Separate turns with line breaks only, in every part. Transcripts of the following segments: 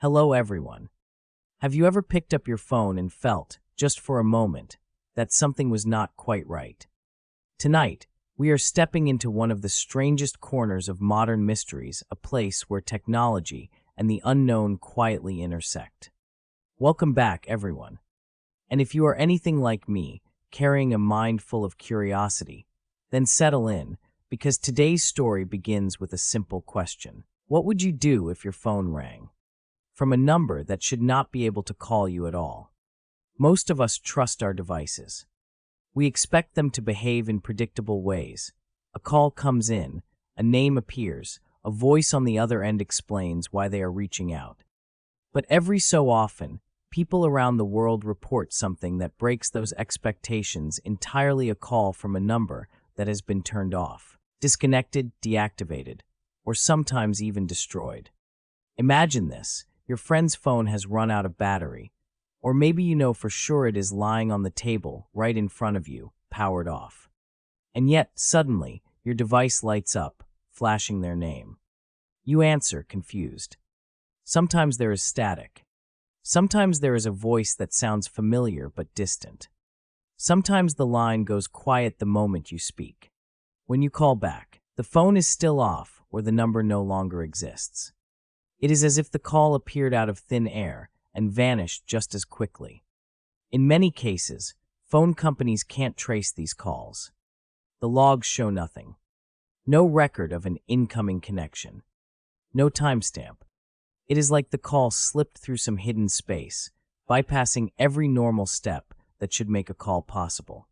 Hello, everyone. Have you ever picked up your phone and felt, just for a moment, that something was not quite right? Tonight, we are stepping into one of the strangest corners of modern mysteries, a place where technology and the unknown quietly intersect. Welcome back, everyone. And if you are anything like me, carrying a mind full of curiosity, then settle in, because today's story begins with a simple question. What would you do if your phone rang from a number that should not be able to call you at all? Most of us trust our devices. We expect them to behave in predictable ways. A call comes in, a name appears, a voice on the other end explains why they are reaching out. But every so often, people around the world report something that breaks those expectations entirely, a call from a number that has been turned off, disconnected, deactivated, or sometimes even destroyed. Imagine this. Your friend's phone has run out of battery, or maybe you know for sure it is lying on the table right in front of you, powered off. And yet, suddenly, your device lights up, flashing their name. You answer, confused. Sometimes there is static. Sometimes there is a voice that sounds familiar but distant. Sometimes the line goes quiet the moment you speak. When you call back, the phone is still off or the number no longer exists. It is as if the call appeared out of thin air and vanished just as quickly. In many cases, phone companies can't trace these calls. The logs show nothing. No record of an incoming connection. No timestamp. It is like the call slipped through some hidden space, bypassing every normal step that should make a call possible.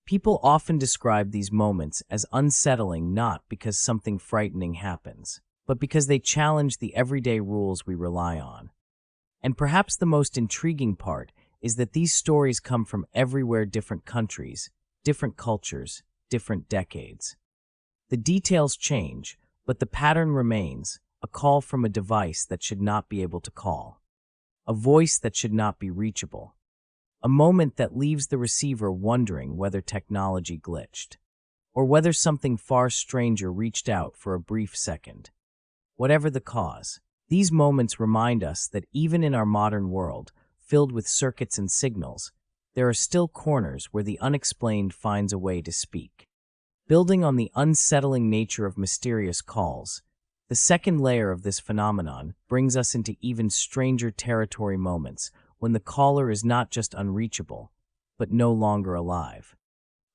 People often describe these moments as unsettling, not because something frightening happens, but because they challenge the everyday rules we rely on. And perhaps the most intriguing part is that these stories come from everywhere, different countries, different cultures, different decades. The details change, but the pattern remains: a call from a device that should not be able to call, a voice that should not be reachable, a moment that leaves the receiver wondering whether technology glitched, or whether something far stranger reached out for a brief second. Whatever the cause, these moments remind us that even in our modern world, filled with circuits and signals, there are still corners where the unexplained finds a way to speak. Building on the unsettling nature of mysterious calls, the second layer of this phenomenon brings us into even stranger territory, moments when the caller is not just unreachable, but no longer alive.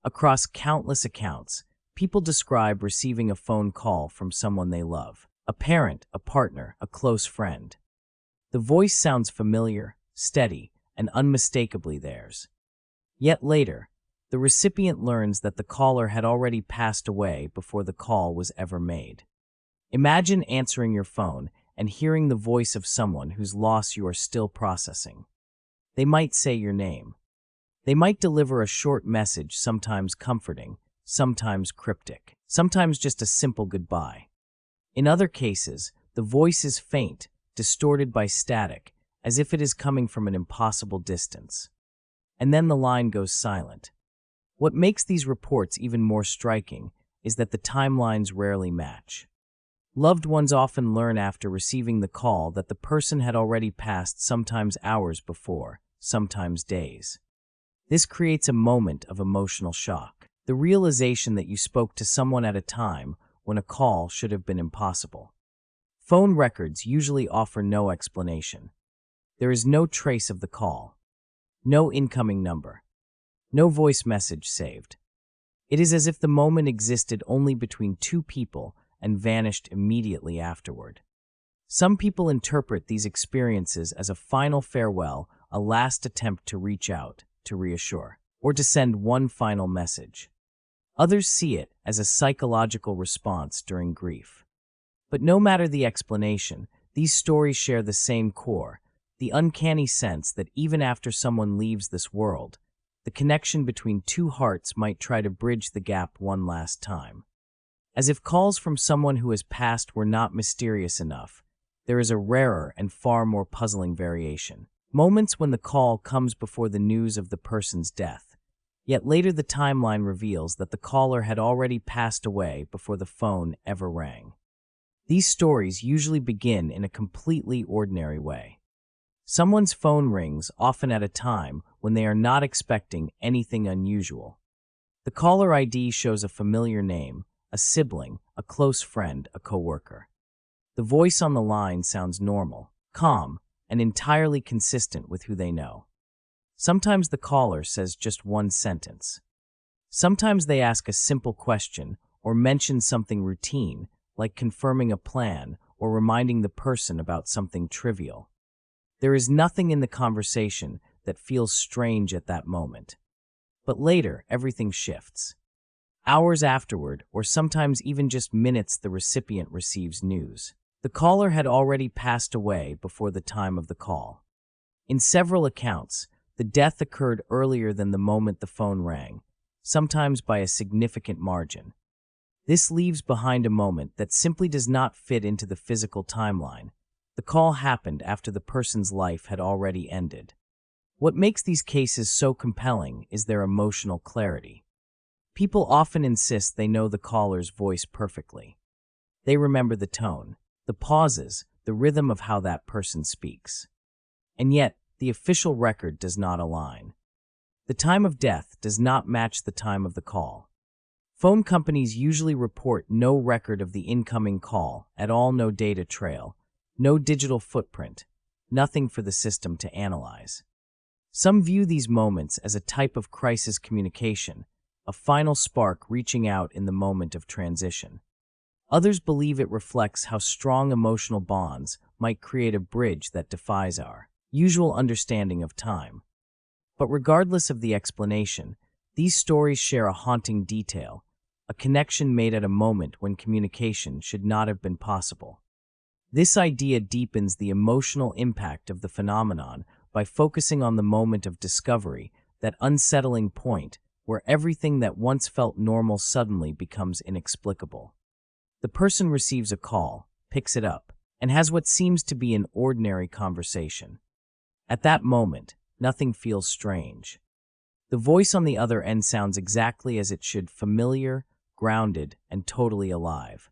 Across countless accounts, people describe receiving a phone call from someone they love. A parent, a partner, a close friend. The voice sounds familiar, steady, and unmistakably theirs. Yet later, the recipient learns that the caller had already passed away before the call was ever made. Imagine answering your phone and hearing the voice of someone whose loss you are still processing. They might say your name. They might deliver a short message, sometimes comforting, sometimes cryptic, sometimes just a simple goodbye. In other cases, the voice is faint, distorted by static, as if it is coming from an impossible distance. And then the line goes silent. What makes these reports even more striking is that the timelines rarely match. Loved ones often learn after receiving the call that the person had already passed, sometimes hours before, sometimes days. This creates a moment of emotional shock. The realization that you spoke to someone at a time when a call should have been impossible. Phone records usually offer no explanation. There is no trace of the call, no incoming number, no voice message saved. It is as if the moment existed only between two people and vanished immediately afterward. Some people interpret these experiences as a final farewell, a last attempt to reach out, to reassure, or to send one final message. Others see it as a psychological response during grief. But no matter the explanation, these stories share the same core, the uncanny sense that even after someone leaves this world, the connection between two hearts might try to bridge the gap one last time. As if calls from someone who has passed were not mysterious enough, there is a rarer and far more puzzling variation. Moments when the call comes before the news of the person's death. Yet later the timeline reveals that the caller had already passed away before the phone ever rang. These stories usually begin in a completely ordinary way. Someone's phone rings, often at a time when they are not expecting anything unusual. The caller ID shows a familiar name, a sibling, a close friend, a coworker. The voice on the line sounds normal, calm, and entirely consistent with who they know. Sometimes the caller says just one sentence. Sometimes they ask a simple question or mention something routine, like confirming a plan or reminding the person about something trivial. There is nothing in the conversation that feels strange at that moment. But later, everything shifts. Hours afterward, or sometimes even just minutes, the recipient receives news. The caller had already passed away before the time of the call. In several accounts, the death occurred earlier than the moment the phone rang, sometimes by a significant margin. This leaves behind a moment that simply does not fit into the physical timeline. The call happened after the person's life had already ended. What makes these cases so compelling is their emotional clarity. People often insist they know the caller's voice perfectly. They remember the tone, the pauses, the rhythm of how that person speaks. And yet, the official record does not align. The time of death does not match the time of the call. Phone companies usually report no record of the incoming call at all, no data trail, no digital footprint, nothing for the system to analyze. Some view these moments as a type of crisis communication, a final spark reaching out in the moment of transition. Others believe it reflects how strong emotional bonds might create a bridge that defies our usual understanding of time. But regardless of the explanation, these stories share a haunting detail, a connection made at a moment when communication should not have been possible. This idea deepens the emotional impact of the phenomenon by focusing on the moment of discovery, that unsettling point where everything that once felt normal suddenly becomes inexplicable. The person receives a call, picks it up, and has what seems to be an ordinary conversation. At that moment, nothing feels strange. The voice on the other end sounds exactly as it should, familiar, grounded, and totally alive.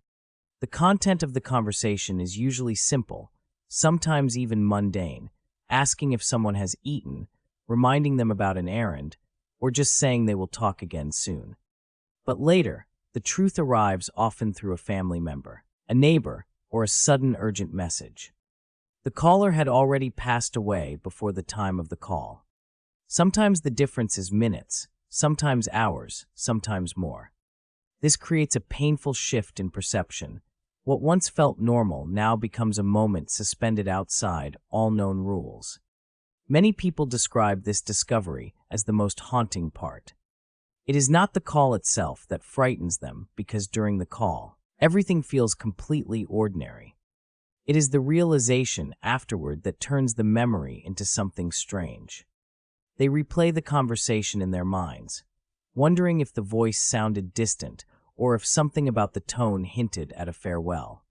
The content of the conversation is usually simple, sometimes even mundane, asking if someone has eaten, reminding them about an errand, or just saying they will talk again soon. But later, the truth arrives, often through a family member, a neighbor, or a sudden urgent message. The caller had already passed away before the time of the call. Sometimes the difference is minutes, sometimes hours, sometimes more. This creates a painful shift in perception. What once felt normal now becomes a moment suspended outside all known rules. Many people describe this discovery as the most haunting part. It is not the call itself that frightens them, because during the call, everything feels completely ordinary. It is the realization afterward that turns the memory into something strange. They replay the conversation in their minds, wondering if the voice sounded distant or if something about the tone hinted at a farewell.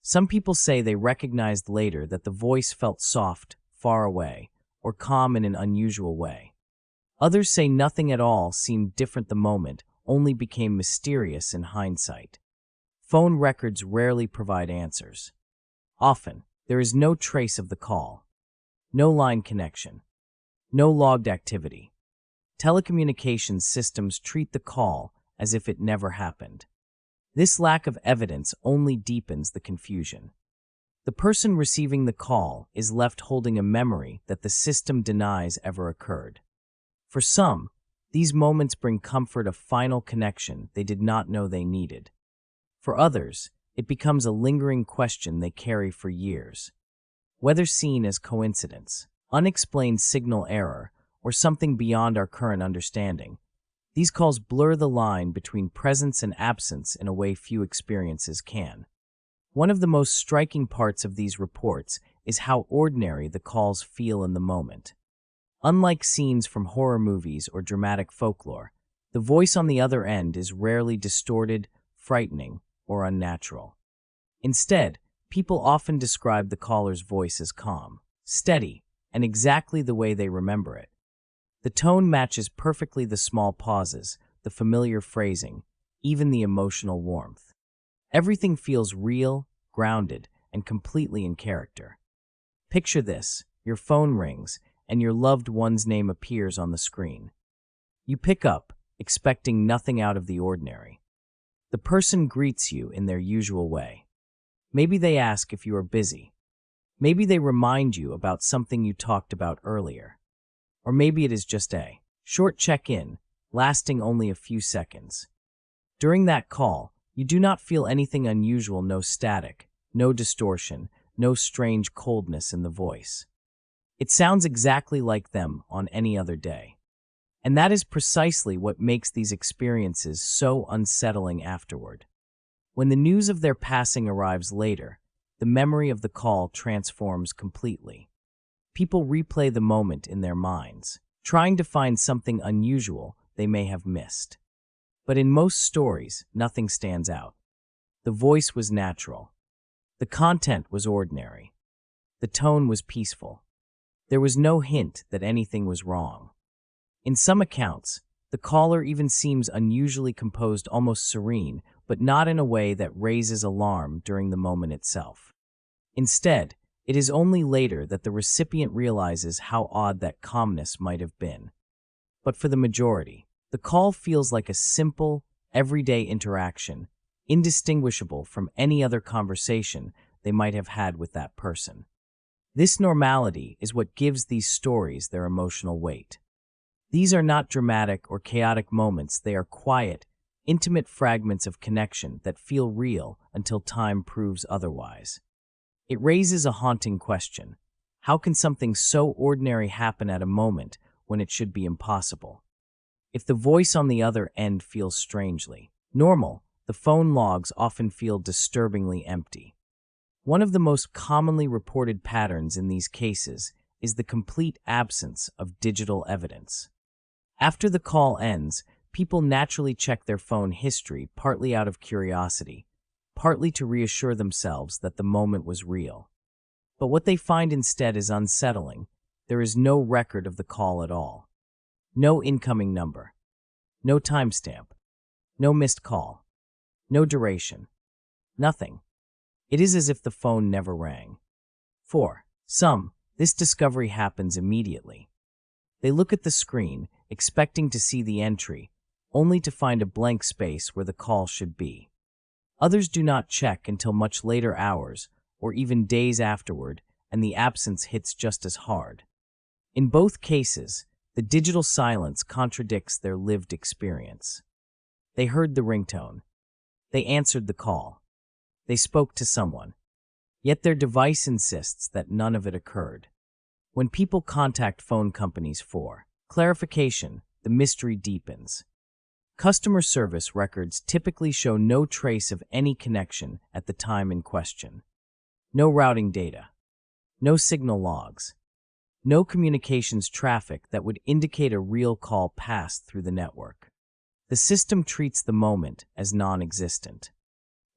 Some people say they recognized later that the voice felt soft, far away, or calm in an unusual way. Others say nothing at all seemed different, the moment only became mysterious in hindsight. Phone records rarely provide answers. Often, there is no trace of the call, no line connection, no logged activity. Telecommunications systems treat the call as if it never happened. This lack of evidence only deepens the confusion. The person receiving the call is left holding a memory that the system denies ever occurred. For some, these moments bring comfort, a final connection they did not know they needed. For others, it becomes a lingering question they carry for years. Whether seen as coincidence, unexplained signal error, or something beyond our current understanding, these calls blur the line between presence and absence in a way few experiences can. One of the most striking parts of these reports is how ordinary the calls feel in the moment. Unlike scenes from horror movies or dramatic folklore, the voice on the other end is rarely distorted, frightening, or unnatural. Instead, people often describe the caller's voice as calm, steady, and exactly the way they remember it. The tone matches perfectly the small pauses, the familiar phrasing, even the emotional warmth. Everything feels real, grounded, and completely in character. Picture this: your phone rings, and your loved one's name appears on the screen. You pick up, expecting nothing out of the ordinary. The person greets you in their usual way. Maybe they ask if you are busy. Maybe they remind you about something you talked about earlier. Or maybe it is just a short check-in, lasting only a few seconds. During that call, you do not feel anything unusual, no static, no distortion, no strange coldness in the voice. It sounds exactly like them on any other day. And that is precisely what makes these experiences so unsettling afterward. When the news of their passing arrives later, the memory of the call transforms completely. People replay the moment in their minds, trying to find something unusual they may have missed. But in most stories, nothing stands out. The voice was natural. The content was ordinary. The tone was peaceful. There was no hint that anything was wrong. In some accounts, the caller even seems unusually composed, almost serene, but not in a way that raises alarm during the moment itself. Instead, it is only later that the recipient realizes how odd that calmness might have been. But for the majority, the call feels like a simple, everyday interaction, indistinguishable from any other conversation they might have had with that person. This normality is what gives these stories their emotional weight. These are not dramatic or chaotic moments, they are quiet, intimate fragments of connection that feel real until time proves otherwise. It raises a haunting question. How can something so ordinary happen at a moment when it should be impossible? If the voice on the other end feels strangely normal, the phone logs often feel disturbingly empty. One of the most commonly reported patterns in these cases is the complete absence of digital evidence. After the call ends, people naturally check their phone history, partly out of curiosity, partly to reassure themselves that the moment was real. But what they find instead is unsettling. There is no record of the call at all. No incoming number. No timestamp. No missed call. No duration. Nothing. It is as if the phone never rang. For some, this discovery happens immediately. They look at the screen, expecting to see the entry, only to find a blank space where the call should be. Others do not check until much later hours, or even days afterward, and the absence hits just as hard. In both cases, the digital silence contradicts their lived experience. They heard the ringtone. They answered the call. They spoke to someone. Yet their device insists that none of it occurred. When people contact phone companies for clarification, the mystery deepens. Customer service records typically show no trace of any connection at the time in question. No routing data. No signal logs. No communications traffic that would indicate a real call passed through the network. The system treats the moment as non-existent.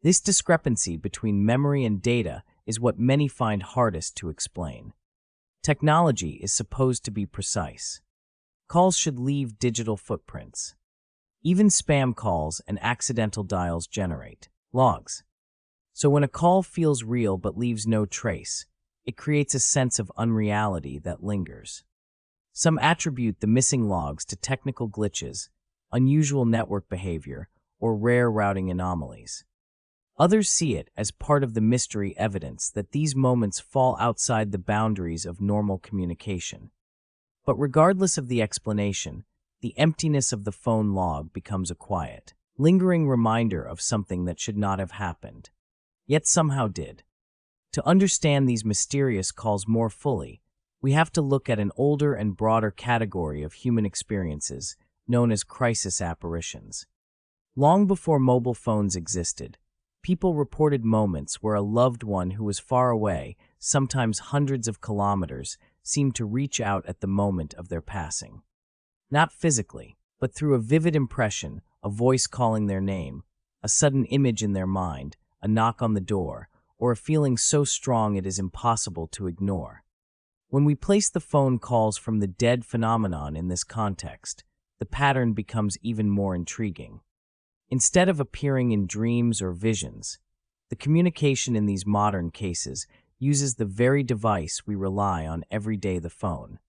This discrepancy between memory and data is what many find hardest to explain. Technology is supposed to be precise. Calls should leave digital footprints. Even spam calls and accidental dials generate logs. So when a call feels real but leaves no trace, it creates a sense of unreality that lingers. Some attribute the missing logs to technical glitches, unusual network behavior, or rare routing anomalies. Others see it as part of the mystery evidence that these moments fall outside the boundaries of normal communication. But regardless of the explanation, the emptiness of the phone log becomes a quiet, lingering reminder of something that should not have happened, yet somehow did. To understand these mysterious calls more fully, we have to look at an older and broader category of human experiences known as crisis apparitions. Long before mobile phones existed, people reported moments where a loved one who was far away, sometimes hundreds of kilometers, seemed to reach out at the moment of their passing. Not physically, but through a vivid impression, a voice calling their name, a sudden image in their mind, a knock on the door, or a feeling so strong it is impossible to ignore. When we place the phone calls from the dead phenomenon in this context, the pattern becomes even more intriguing. Instead of appearing in dreams or visions, The communication in these modern cases uses the very device we rely on every day, the phone.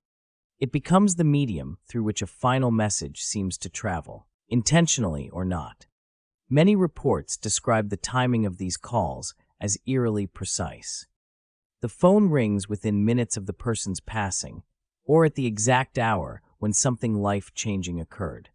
It becomes the medium through which a final message seems to travel, intentionally or not. Many reports describe the timing of these calls as eerily precise. The phone rings within minutes of the person's passing, or at the exact hour when something life-changing occurred.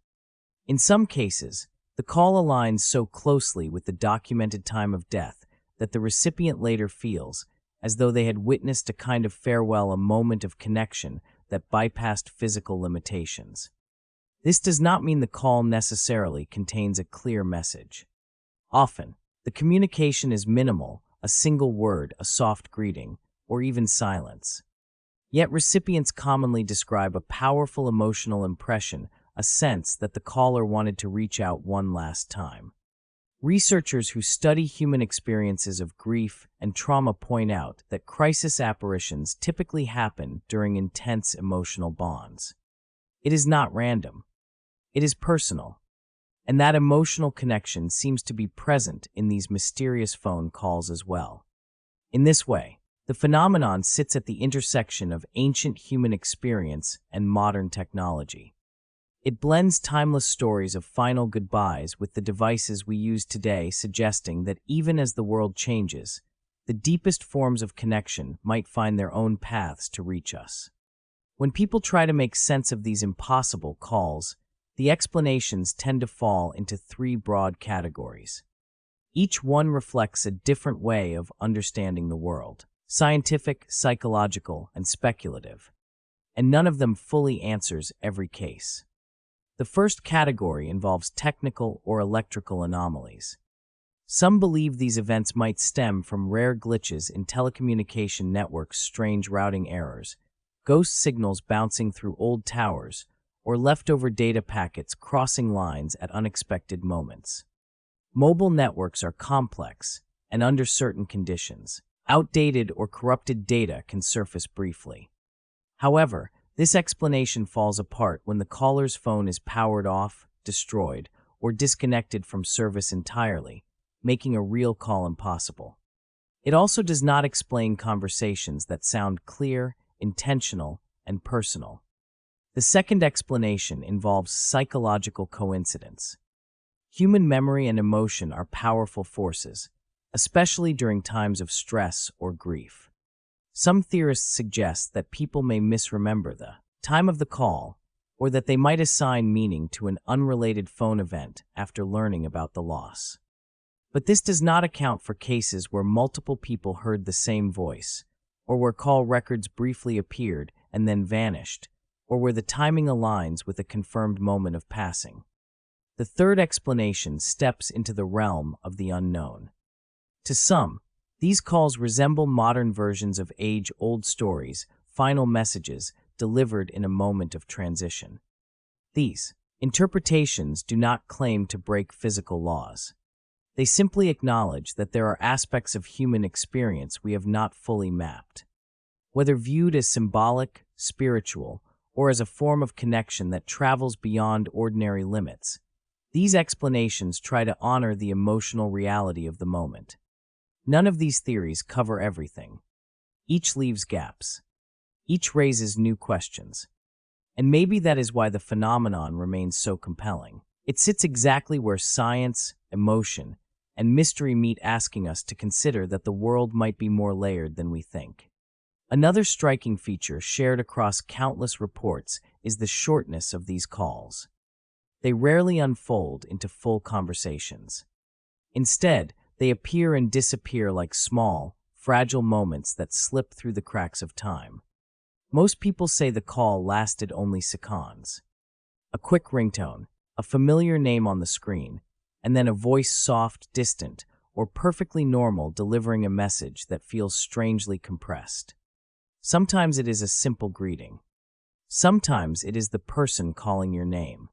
In some cases, the call aligns so closely with the documented time of death that the recipient later feels as though they had witnessed a kind of farewell, a moment of connection that bypassed physical limitations. This does not mean the call necessarily contains a clear message. Often, the communication is minimal, a single word, a soft greeting, or even silence. Yet recipients commonly describe a powerful emotional impression, a sense that the caller wanted to reach out one last time. Researchers who study human experiences of grief and trauma point out that crisis apparitions typically happen during intense emotional bonds. It is not random. It is personal. And that emotional connection seems to be present in these mysterious phone calls as well. In this way, the phenomenon sits at the intersection of ancient human experience and modern technology. It blends timeless stories of final goodbyes with the devices we use today, suggesting that even as the world changes, the deepest forms of connection might find their own paths to reach us. When people try to make sense of these impossible calls, the explanations tend to fall into three broad categories. Each one reflects a different way of understanding the world: scientific, psychological, and speculative, and none of them fully answers every case. The first category involves technical or electrical anomalies. Some believe these events might stem from rare glitches in telecommunication networks, strange routing errors, ghost signals bouncing through old towers, or leftover data packets crossing lines at unexpected moments. Mobile networks are complex, and under certain conditions, outdated or corrupted data can surface briefly. However, this explanation falls apart when the caller's phone is powered off, destroyed, or disconnected from service entirely, making a real call impossible. It also does not explain conversations that sound clear, intentional, and personal. The second explanation involves psychological coincidence. Human memory and emotion are powerful forces, especially during times of stress or grief. Some theorists suggest that people may misremember the time of the call, or that they might assign meaning to an unrelated phone event after learning about the loss. But this does not account for cases where multiple people heard the same voice, or where call records briefly appeared and then vanished, or where the timing aligns with a confirmed moment of passing. The third explanation steps into the realm of the unknown. To some, these calls resemble modern versions of age-old stories, final messages delivered in a moment of transition. These interpretations do not claim to break physical laws. They simply acknowledge that there are aspects of human experience we have not fully mapped. Whether viewed as symbolic, spiritual, or as a form of connection that travels beyond ordinary limits, these explanations try to honor the emotional reality of the moment. None of these theories cover everything. Each leaves gaps. Each raises new questions. And maybe that is why the phenomenon remains so compelling. It sits exactly where science, emotion, and mystery meet, asking us to consider that the world might be more layered than we think. Another striking feature shared across countless reports is the shortness of these calls. They rarely unfold into full conversations. Instead, they appear and disappear like small, fragile moments that slip through the cracks of time. Most people say the call lasted only seconds. A quick ringtone, a familiar name on the screen, and then a voice, soft, distant, or perfectly normal, delivering a message that feels strangely compressed. Sometimes it is a simple greeting. Sometimes it is the person calling your name.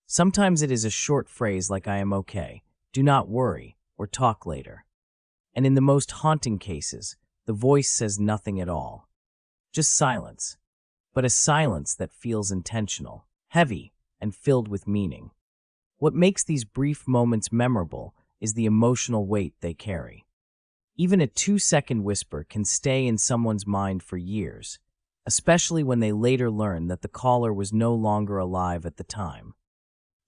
Sometimes it is a short phrase like "I am okay," "do not worry," or "talk later." And in the most haunting cases, the voice says nothing at all. Just silence. But a silence that feels intentional, heavy, and filled with meaning. What makes these brief moments memorable is the emotional weight they carry. Even a 2-second whisper can stay in someone's mind for years, especially when they later learn that the caller was no longer alive at the time.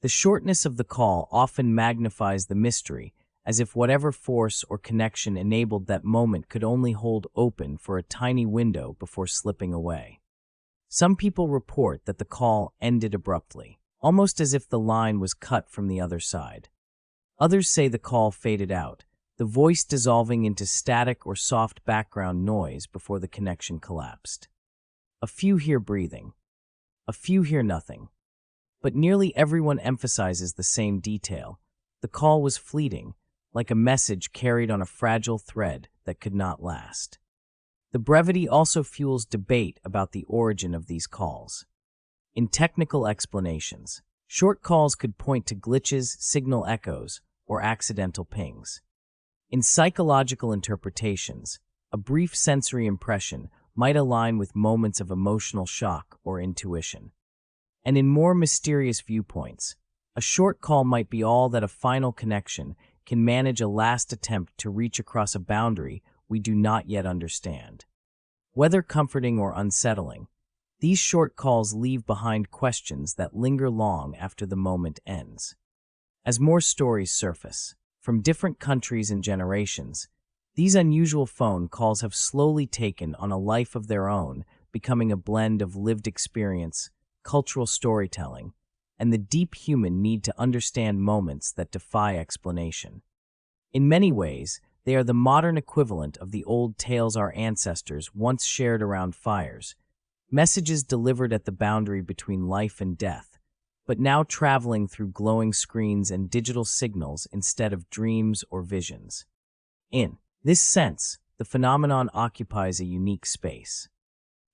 The shortness of the call often magnifies the mystery, as if whatever force or connection enabled that moment could only hold open for a tiny window before slipping away. Some people report that the call ended abruptly, almost as if the line was cut from the other side. Others say the call faded out, the voice dissolving into static or soft background noise before the connection collapsed. A few hear breathing. A few hear nothing. But nearly everyone emphasizes the same detail. The call was fleeting, like a message carried on a fragile thread that could not last. The brevity also fuels debate about the origin of these calls. In technical explanations, short calls could point to glitches, signal echoes, or accidental pings. In psychological interpretations, a brief sensory impression might align with moments of emotional shock or intuition. And in more mysterious viewpoints, a short call might be all that a final connection can manage a last attempt to reach across a boundary we do not yet understand. Whether comforting or unsettling, these short calls leave behind questions that linger long after the moment ends. As more stories surface, from different countries and generations, these unusual phone calls have slowly taken on a life of their own, becoming a blend of lived experience, cultural storytelling, and the deep human need to understand moments that defy explanation. In many ways, they are the modern equivalent of the old tales our ancestors once shared around fires, messages delivered at the boundary between life and death, but now traveling through glowing screens and digital signals instead of dreams or visions. In this sense, the phenomenon occupies a unique space.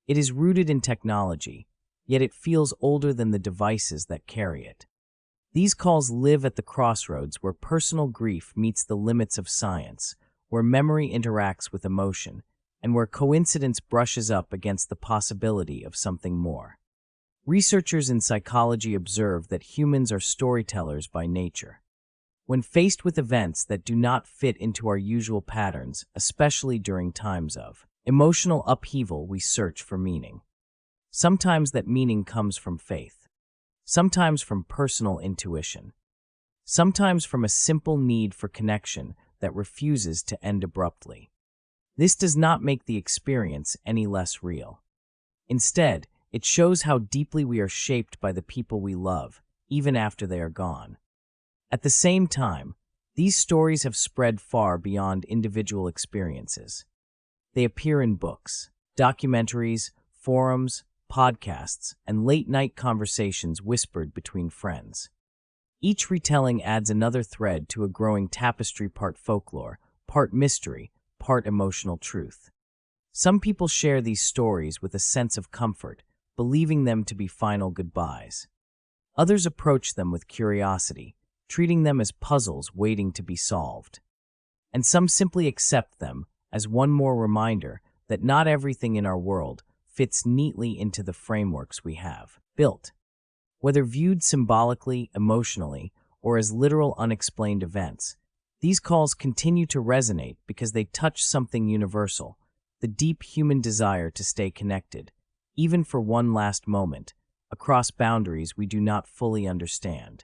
It is rooted in technology, yet it feels older than the devices that carry it. These calls live at the crossroads where personal grief meets the limits of science, where memory interacts with emotion, and where coincidence brushes up against the possibility of something more. Researchers in psychology observe that humans are storytellers by nature. When faced with events that do not fit into our usual patterns, especially during times of emotional upheaval, we search for meaning. Sometimes that meaning comes from faith, sometimes from personal intuition, sometimes from a simple need for connection that refuses to end abruptly. This does not make the experience any less real. Instead, it shows how deeply we are shaped by the people we love, even after they are gone. At the same time, these stories have spread far beyond individual experiences. They appear in books, documentaries, forums, podcasts, and late-night conversations whispered between friends. Each retelling adds another thread to a growing tapestry, part folklore, part mystery, part emotional truth. Some people share these stories with a sense of comfort, believing them to be final goodbyes. Others approach them with curiosity, treating them as puzzles waiting to be solved. And some simply accept them as one more reminder that not everything in our world fits neatly into the frameworks we have built. Whether viewed symbolically, emotionally, or as literal unexplained events, these calls continue to resonate because they touch something universal, the deep human desire to stay connected, even for one last moment, across boundaries we do not fully understand.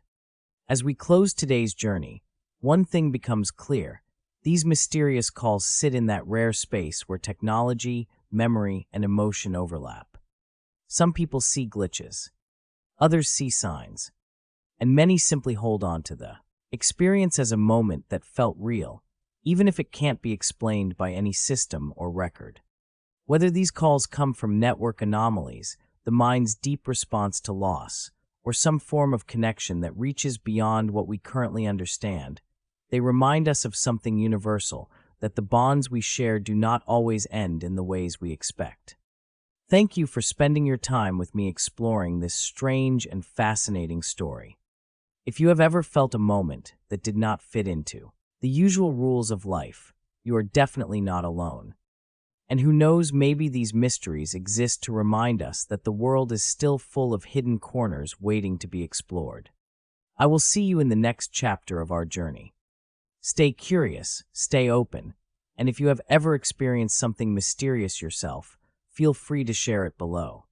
As we close today's journey, one thing becomes clear: these mysterious calls sit in that rare space where technology, memory, and emotion overlap. Some people see glitches, others see signs, and many simply hold on to the experience as a moment that felt real, even if it can't be explained by any system or record. Whether these calls come from network anomalies, the mind's deep response to loss, or some form of connection that reaches beyond what we currently understand, they remind us of something universal, that the bonds we share do not always end in the ways we expect. Thank you for spending your time with me exploring this strange and fascinating story. If you have ever felt a moment that did not fit into the usual rules of life, you are definitely not alone. And who knows, maybe these mysteries exist to remind us that the world is still full of hidden corners waiting to be explored. I will see you in the next chapter of our journey. Stay curious, stay open, And if you have ever experienced something mysterious yourself, feel free to share it below.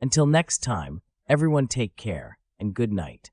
Until next time, everyone take care and good night.